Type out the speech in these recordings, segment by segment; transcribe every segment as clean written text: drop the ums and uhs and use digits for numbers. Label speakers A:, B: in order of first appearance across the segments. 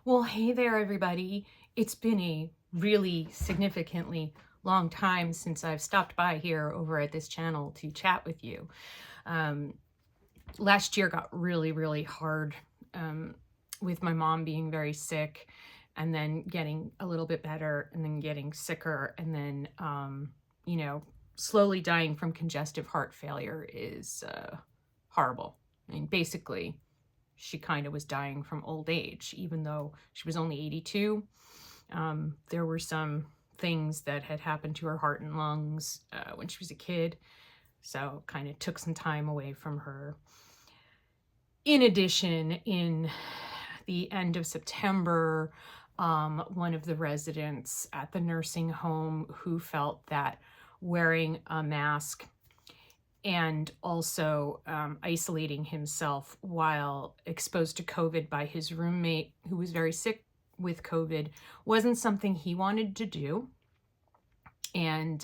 A: Well, hey there, everybody. It's been a really significantly long time since I've stopped by here over at this channel to chat with you. Um, Last year got really, really hard with my mom being very sick and then getting a little bit better and then getting sicker and then, you know, slowly dying from congestive heart failure is horrible. I mean, basically, she kind of was dying from old age, even though she was only 82. There were some things that had happened to her heart and lungs when she was a kid, so kind of took some time away from her. In addition, in the end of September, one of the residents at the nursing home who felt that wearing a mask and also isolating himself while exposed to COVID by his roommate, who was very sick with COVID, wasn't something he wanted to do. And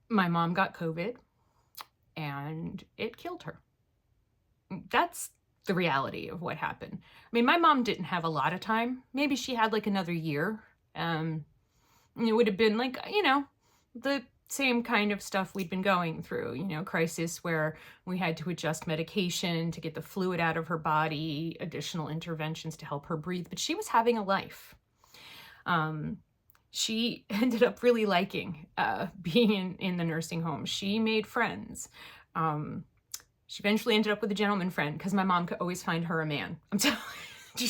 A: my mom got COVID and it killed her. That's the reality of what happened. I mean, my mom didn't have a lot of time. Maybe she had like another year. It would have been like, the same kind of stuff we'd been going through, crisis where we had to adjust medication to get the fluid out of her body, additional interventions to help her breathe, but she was having a life. She ended up really liking being in the nursing home. She made friends. She eventually ended up with a gentleman friend because my mom could always find her a man. I'm telling you,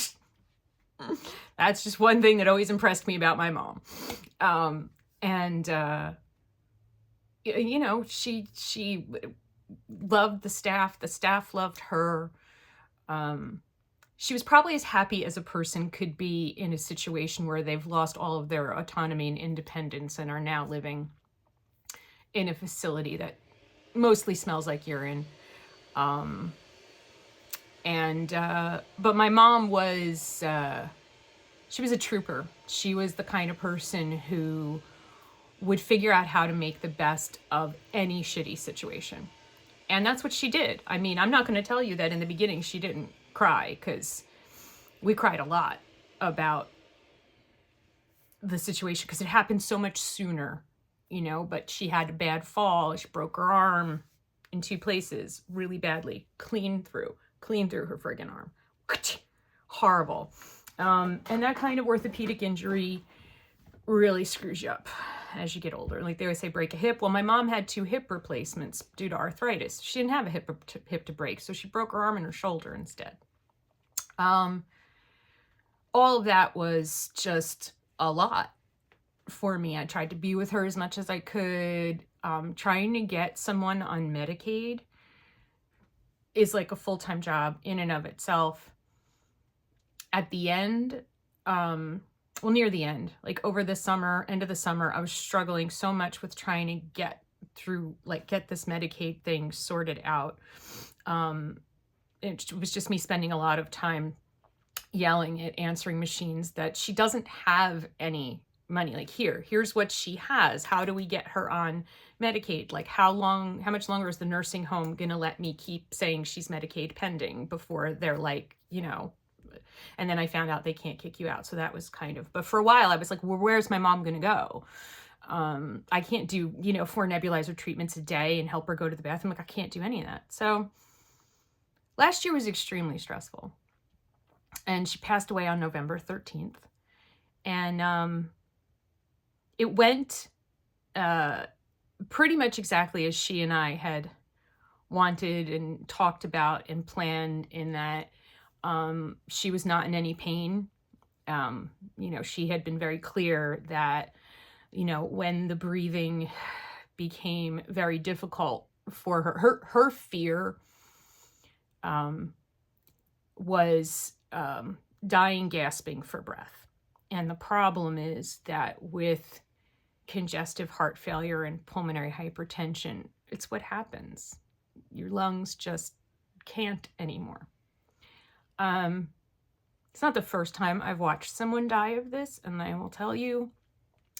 A: that's just one thing that always impressed me about my mom. She loved the staff loved her. She was probably as happy as a person could be in a situation where they've lost all of their autonomy and independence and are now living in a facility that mostly smells like urine. But my mom was, she was a trooper. She was the kind of person who would figure out how to make the best of any shitty situation. And that's what she did. I mean, I'm not going to tell you that in the beginning she didn't cry, because we cried a lot about the situation because it happened so much sooner, but she had a bad fall. She broke her arm in 2 places really badly, clean through her friggin' arm. Horrible. And that kind of orthopedic injury really screws you up as you get older. Like they always say, break a hip. Well, my mom had 2 hip replacements due to arthritis. She didn't have a hip to break, so she broke her arm and her shoulder instead. All of that was just a lot for me. I tried to be with her as much as I could. Trying to get someone on Medicaid is like a full-time job in and of itself. At the end, near the end, like over the summer, end of the summer, I was struggling so much with trying to get this Medicaid thing sorted out. It was just me spending a lot of time yelling at answering machines that she doesn't have any money. Like, here's what she has. How do we get her on Medicaid? Like, how much longer is the nursing home gonna let me keep saying she's Medicaid pending before they're like, and then I found out they can't kick you out. So that was but for a while I was like, well, where's my mom gonna go? I can't do, 4 nebulizer treatments a day and help her go to the bathroom. Like, I can't do any of that. So last year was extremely stressful. And she passed away on November 13th. And it went pretty much exactly as she and I had wanted and talked about and planned, in that she was not in any pain. She had been very clear that, when the breathing became very difficult for her fear was dying, gasping for breath. And the problem is that with congestive heart failure and pulmonary hypertension, it's what happens. Your lungs just can't anymore. It's not the first time I've watched someone die of this, and I will tell you,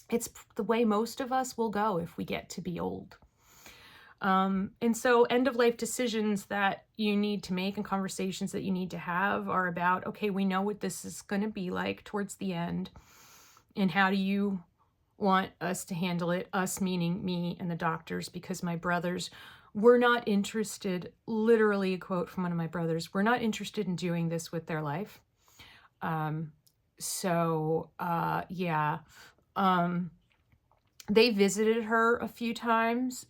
A: it's the way most of us will go if we get to be old. And so end of life decisions that you need to make and conversations that you need to have are about, okay, we know what this is going to be like towards the end. And how do you want us to handle it? Us meaning me and the doctors, because my brothers were not interested, literally a quote from one of my brothers, we're not interested in doing this with their life. Yeah. They visited her a few times.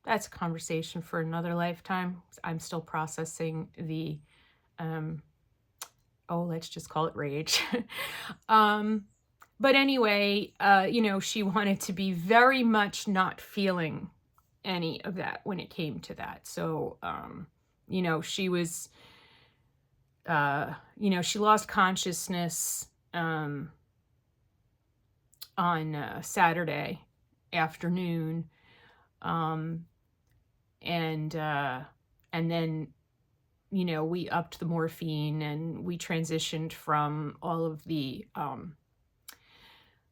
A: That's a conversation for another lifetime. I'm still processing the, let's just call it rage. But anyway, she wanted to be very much not feeling any of that when it came to that. So, she was, she lost consciousness on Saturday afternoon. And then, we upped the morphine and we transitioned from all of the,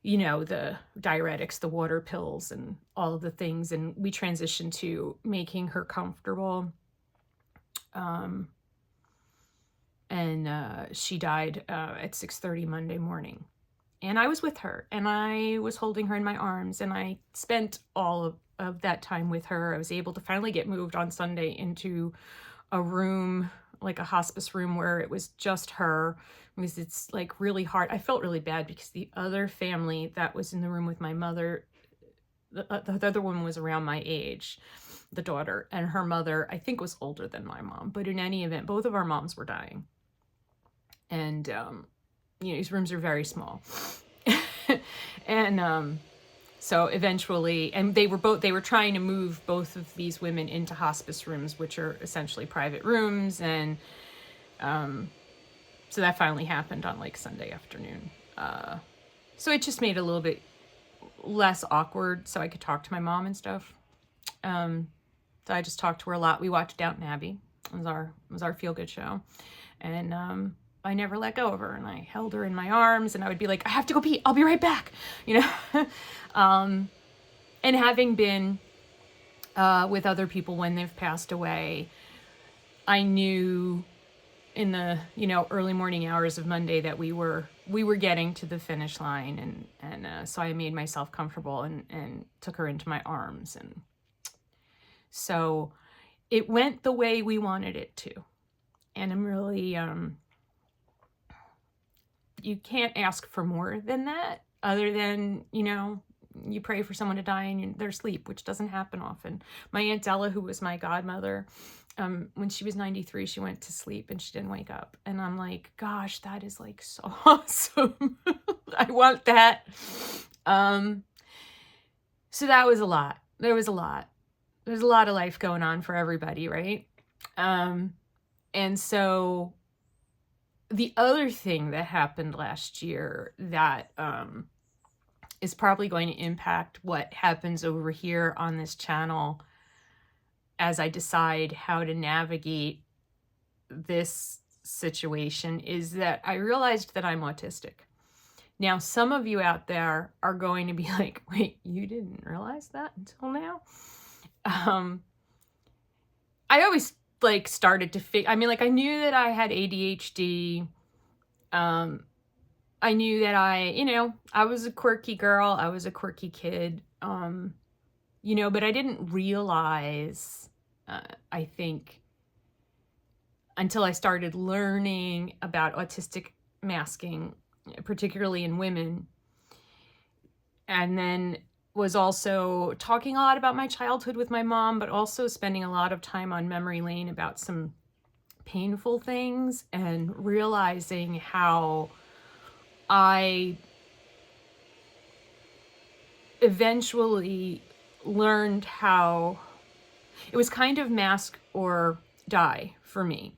A: the diuretics, the water pills and all of the things. And we transitioned to making her comfortable. She died at 6:30 Monday morning. And I was with her and I was holding her in my arms and I spent all of that time with her. I was able to finally get moved on Sunday into a room, like a hospice room where it was just her, because it's like really hard. I felt really bad because the other family that was in the room with my mother, the other one was around my age, the daughter, and her mother, I think, was older than my mom. But in any event, both of our moms were dying. And, these rooms are very small. And so eventually, and they were trying to move both of these women into hospice rooms, which are essentially private rooms. And so that finally happened on like Sunday afternoon. So it just made it a little bit less awkward so I could talk to my mom and stuff. So I just talked to her a lot. We watched Downton Abbey. It was our feel-good show. And I never let go of her, and I held her in my arms, and I would be like, I have to go pee. I'll be right back. And having been with other people when they've passed away, I knew in the, early morning hours of Monday that we were getting to the finish line. And so I made myself comfortable and took her into my arms. And so it went the way we wanted it to. And I'm really, you can't ask for more than that, other than, you pray for someone to die in their sleep, which doesn't happen often. My Aunt Della, who was my godmother, when she was 93, she went to sleep and she didn't wake up. And I'm like, gosh, that is like so awesome. I want that. So that was a lot. There's a lot of life going on for everybody, right? And so the other thing that happened last year that is probably going to impact what happens over here on this channel as I decide how to navigate this situation is that I realized that I'm autistic. Now, some of you out there are going to be like, wait, you didn't realize that until now? I always started to I I knew that I had ADHD. I knew that I was a quirky girl. I was a quirky kid. But I didn't realize, I think, until I started learning about autistic masking, particularly in women, and then was also talking a lot about my childhood with my mom, but also spending a lot of time on memory lane about some painful things and realizing how I eventually learned how it was kind of mask or die for me,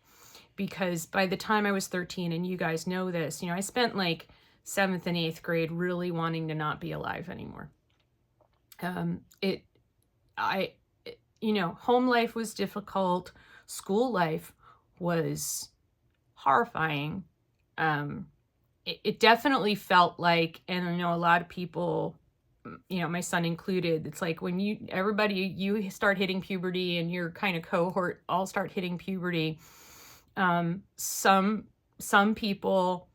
A: because by the time I was 13, and you guys know this, I spent 7th and 8th grade really wanting to not be alive anymore. Home life was difficult. School life was horrifying. It definitely felt like, and I know a lot of people you know, my son included, it's like when you start hitting puberty and your kind of cohort all start hitting puberty, some people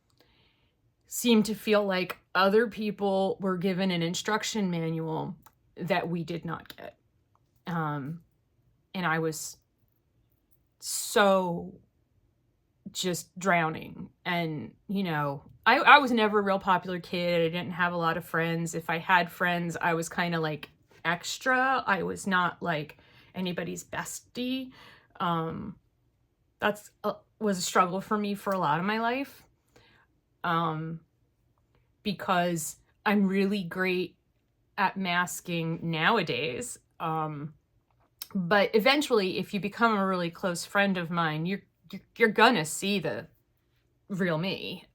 A: seem to feel like other people were given an instruction manual that we did not get. And I was so just drowning. And, you know, I was never a real popular kid. I didn't have a lot of friends. If I had friends, I was kind of like extra. I was not like anybody's bestie. That's was a struggle for me for a lot of my life. Because I'm really great at masking nowadays. But eventually, if you become a really close friend of mine, you're gonna see the real me,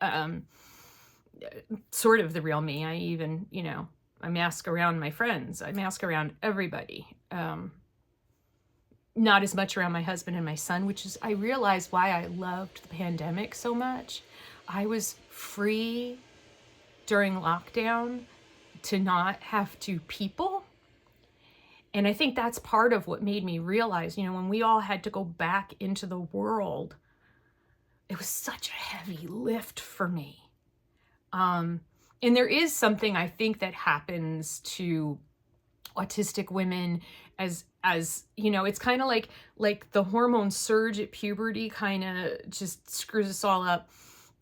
A: sort of the real me. I even, you know, I mask around my friends. I mask around everybody. Not as much around my husband and my son, which is, I realized why I loved the pandemic so much. I was free during lockdown to not have to people. And I think that's part of what made me realize, you know, when we all had to go back into the world, it was such a heavy lift for me. And there is something I think that happens to autistic women as you know, it's kind of like the hormone surge at puberty kind of just screws us all up.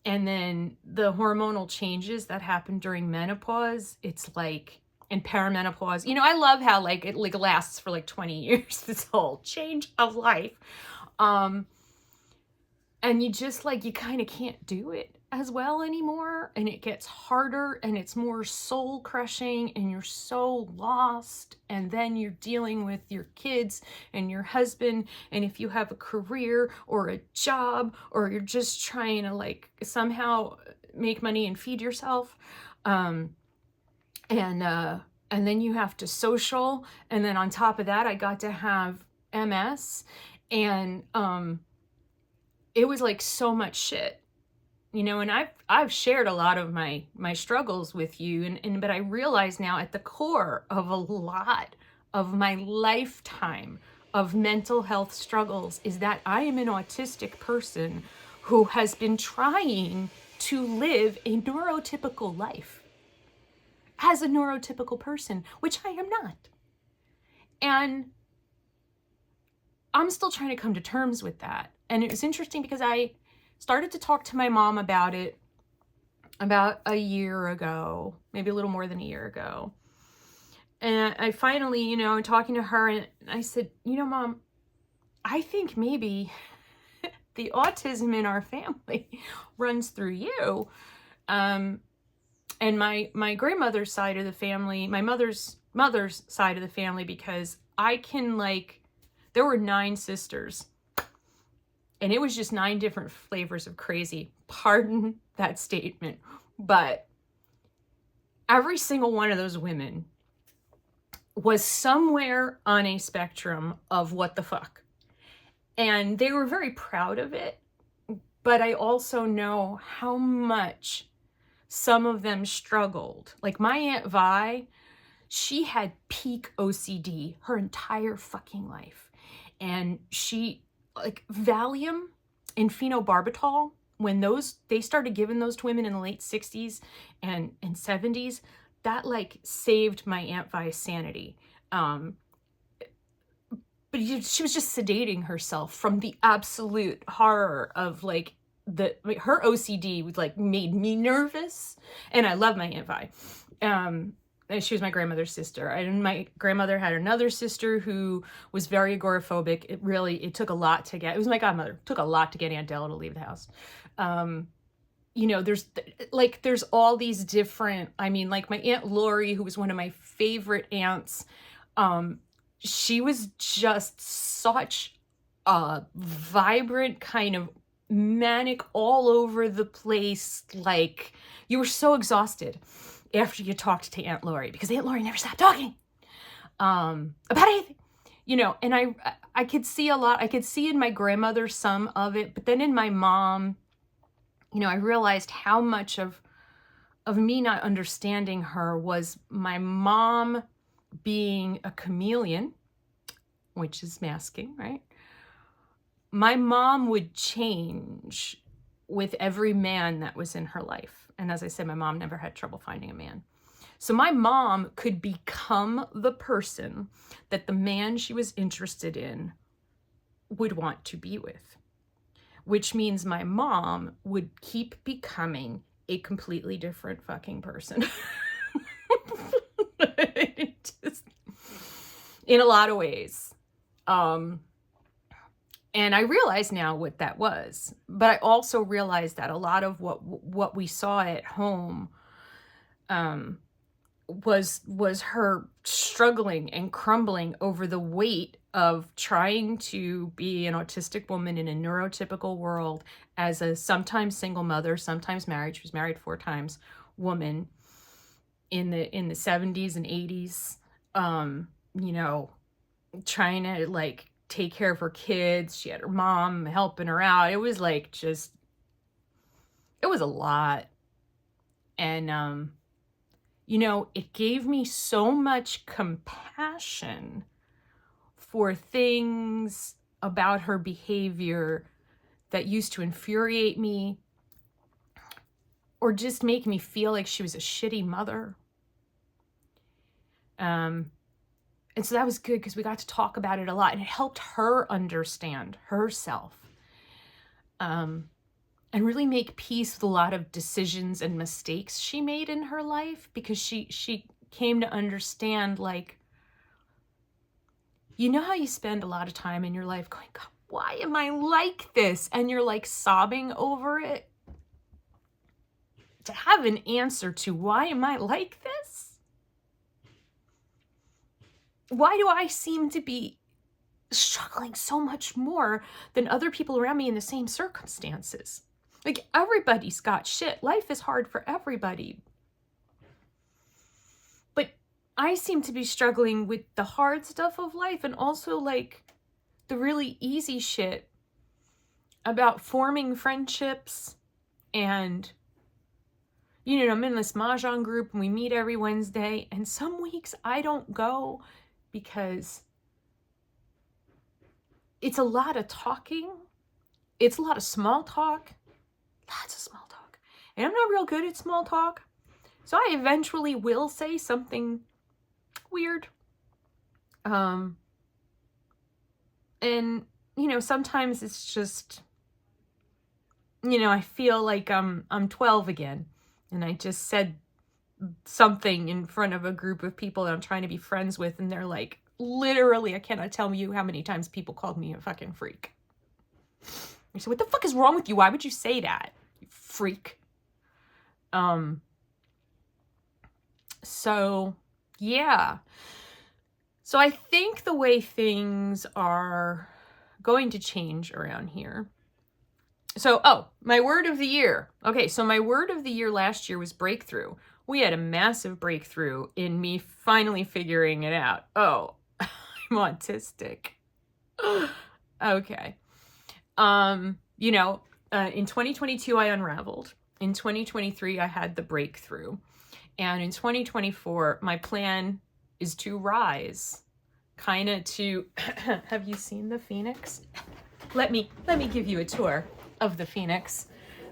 A: And then the hormonal changes that happen during menopause, it's like, and perimenopause, you know, I love how like it like lasts for like 20 years, this whole change of life. And you just like, you kind of can't do it as well anymore. And it gets harder and it's more soul crushing and you're so lost. And then you're dealing with your kids and your husband. And if you have a career or a job, or you're just trying to like somehow make money and feed yourself, and then you have to social. And then on top of that, I got to have MS, and it was like so much shit, you know, and I've shared a lot of my struggles with you, but I realize now at the core of a lot of my lifetime of mental health struggles is that I am an autistic person who has been trying to live a neurotypical life as a neurotypical person, which I am not. And I'm still trying to come to terms with that. And it was interesting because I started to talk to my mom about it about a year ago, maybe a little more than a year ago. And I finally, you know, talking to her, and I said, you know, Mom, I think maybe the autism in our family runs through you. And my grandmother's side of the family, my mother's side of the family, because I can like, there were 9 sisters. And it was just 9 different flavors of crazy. Pardon that statement. But every single one of those women was somewhere on a spectrum of what the fuck. And they were very proud of it. But I also know how much some of them struggled. Like my Aunt Vi, she had peak OCD her entire fucking life. And she, like Valium and phenobarbital, when they started giving those to women in the late 60s and 70s, that like saved my Aunt Vi's sanity. But she was just sedating herself from the absolute horror of like her OCD was like made me nervous. And I love my Aunt Vi. And she was my grandmother's sister. And my grandmother had another sister who was very agoraphobic. It took a lot to get, it was my godmother. It took a lot to get Aunt Della to leave the house. You know, there's all these different, I mean, like my Aunt Lori, who was one of my favorite aunts. She was just such a vibrant kind of manic all over the place. Like you were so exhausted after you talked to Aunt Lori, because Aunt Lori never stopped talking about anything, you know. And I could see a lot. I could see in my grandmother some of it, but then in my mom, you know, I realized how much of of me not understanding her was my mom being a chameleon, which is masking, right? My mom would change with every man that was in her life. And as I said, my mom never had trouble finding a man. So my mom could become the person that the man she was interested in would want to be with, which means my mom would keep becoming a completely different fucking person. Just, in a lot of ways. And I realize now what that was, but I also realized that a lot of what we saw at home was her struggling and crumbling over the weight of trying to be an autistic woman in a neurotypical world as a sometimes single mother, sometimes married. She was married 4 times, woman in the 70s and 80s, you know, trying to like take care of her kids. She had her mom helping her out. It was like just, it was a lot. And, you know, it gave me so much compassion for things about her behavior that used to infuriate me or just make me feel like she was a shitty mother. And so that was good because we got to talk about it a lot, and it helped her understand herself. And really make peace with a lot of decisions and mistakes she made in her life, because she came to understand, like, you know how you spend a lot of time in your life going, God, why am I like this? And you're like sobbing over it. To have an answer to why am I like this? Why do I seem to be struggling so much more than other people around me in the same circumstances? Like, everybody's got shit. Life is hard for everybody. But I seem to be struggling with the hard stuff of life, and also like the really easy shit about forming friendships. And, you know, I'm in this Mahjong group and we meet every Wednesday, and some weeks I don't go because it's a lot of talking. It's a lot of small talk. Lots of small talk. And I'm not real good at small talk. So I eventually will say something weird. And, you know, sometimes it's just, you know, I feel like I'm 12 again. And I just said something in front of a group of people that I'm trying to be friends with, and they're like, literally, I cannot tell you how many times people called me a fucking freak. I said, what the fuck is wrong with you? Why would you say that, you freak? So yeah. So I think the way things are going to change around here. So, my word of the year. Okay, so my word of the year last year was breakthrough. We had a massive breakthrough in me finally figuring it out. Oh, I'm autistic. Okay. You know, in 2022, I unraveled. In 2023, I had the breakthrough. And in 2024, my plan is to rise. Kind of to, have you seen the Phoenix? Let me give you a tour of the Phoenix.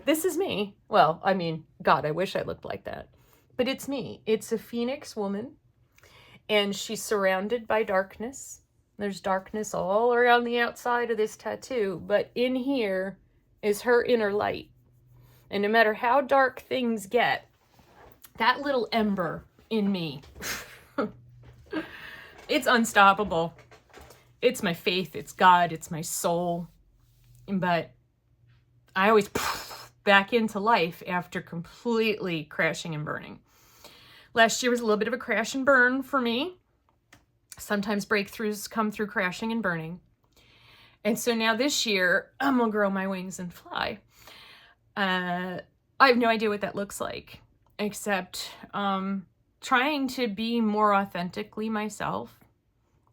A: This is me. Well, I mean, God, I wish I looked like that. But it's me. It's a Phoenix woman, and she's surrounded by darkness. There's darkness all around the outside of this tattoo, but in here is her inner light. And no matter how dark things get, that little ember in me, it's unstoppable. It's my faith, it's God, it's my soul. But I always back into life after completely crashing and burning. Last year was a little bit of a crash and burn for me. Sometimes breakthroughs come through crashing and burning. And so now this year, I'm gonna grow my wings and fly. I have no idea what that looks like, except trying to be more authentically myself.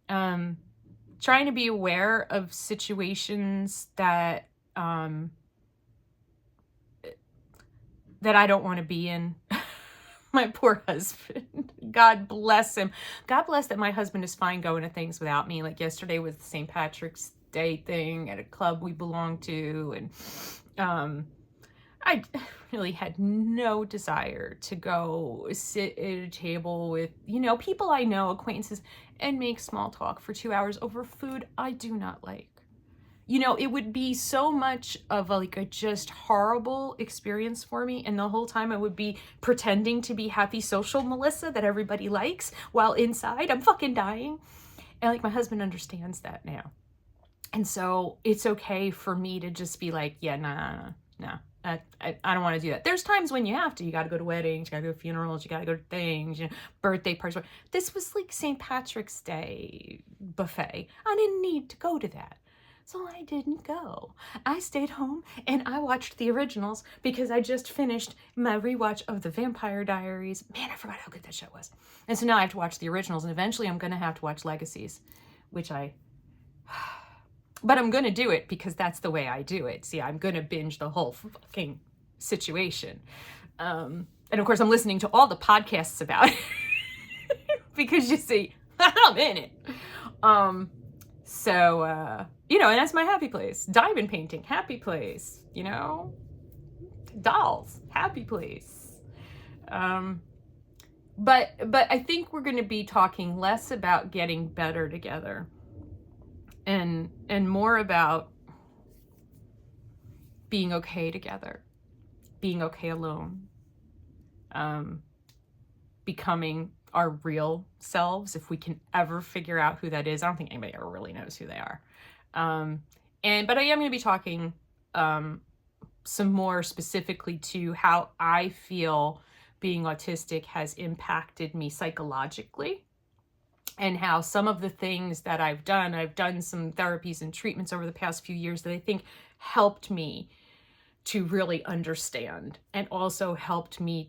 A: Trying to be aware of situations that that I don't want to be in. My poor husband. God bless him. God bless that my husband is fine going to things without me. Like yesterday was the St. Patrick's Day thing at a club we belong to. And I really had no desire to go sit at a table with, people I know, acquaintances, and make small talk for 2 hours over food I do not like. It would be so much of a just horrible experience for me. And the whole time I would be pretending to be happy social Melissa that everybody likes while inside I'm fucking dying. And my husband understands that now. And so it's okay for me to just be like, yeah, nah. I don't want to do that. There's times when you have to. You got to go to weddings, you got to go to funerals, you got to go to things, birthday parties. This was St. Patrick's Day buffet. I didn't need to go to that. So I didn't go. I stayed home and I watched the originals because I just finished my rewatch of The Vampire Diaries. Man, I forgot how good that show was. And so now I have to watch the originals, and eventually I'm going to have to watch Legacies, but I'm going to do it because that's the way I do it. See, I'm going to binge the whole fucking situation. And of course, I'm listening to all the podcasts about it because you see, I'm in it. And that's my happy place. Diamond painting, happy place. Dolls, happy place. But I think we're going to be talking less about getting better together and more about being okay together, being okay alone, becoming our real selves, if we can ever figure out who that is. I don't think anybody ever really knows who they are. But I am going to be talking some more specifically to how I feel being autistic has impacted me psychologically, and how some of the things that I've done some therapies and treatments over the past few years that I think helped me to really understand, and also helped my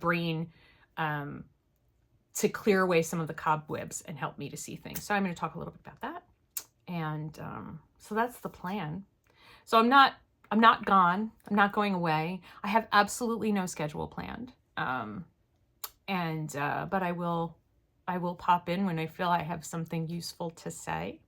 A: brain to clear away some of the cobwebs and help me to see things. So I'm going to talk a little bit about that. And so that's the plan. So I'm not gone. I'm not going away. I have absolutely no schedule planned. But I will pop in when I feel I have something useful to say.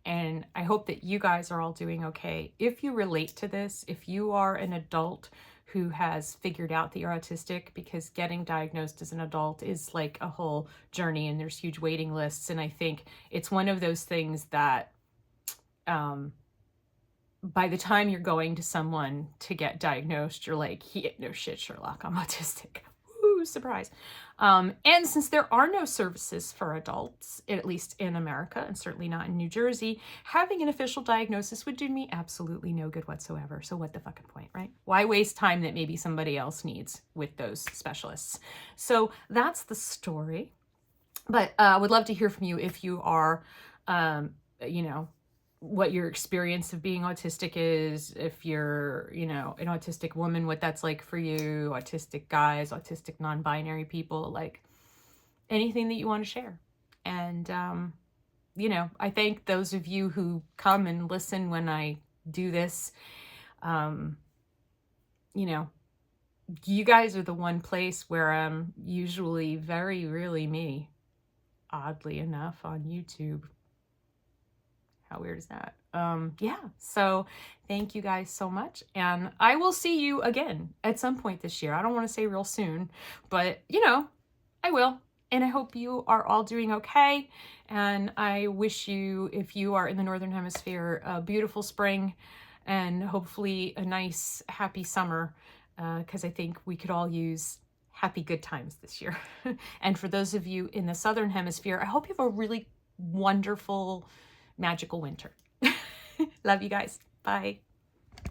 A: And I hope that you guys are all doing okay. If you relate to this, if you are an adult who has figured out that you're autistic, because getting diagnosed as an adult is like a whole journey and there's huge waiting lists. And I think it's one of those things that by the time you're going to someone to get diagnosed, you're like, yeah, no shit, Sherlock, I'm autistic. Woo, surprise. And since there are no services for adults, at least in America, and certainly not in New Jersey, having an official diagnosis would do me absolutely no good whatsoever. So what the fucking point, right? Why waste time that maybe somebody else needs with those specialists? So that's the story. But I would love to hear from you if you are, what your experience of being autistic is, if you're, an autistic woman, what that's like for you, autistic guys, autistic non-binary people, like anything that you want to share. And, I thank those of you who come and listen when I do this. You guys are the one place where I'm usually very, really me, oddly enough, on YouTube. How weird is that? So thank you guys so much. And I will see you again at some point this year. I don't want to say real soon, but I will. And I hope you are all doing okay. And I wish you, if you are in the Northern Hemisphere, a beautiful spring and hopefully a nice, happy summer. Because I think we could all use happy, good times this year. And for those of you in the Southern Hemisphere, I hope you have a really wonderful, magical winter. Love you guys. Bye.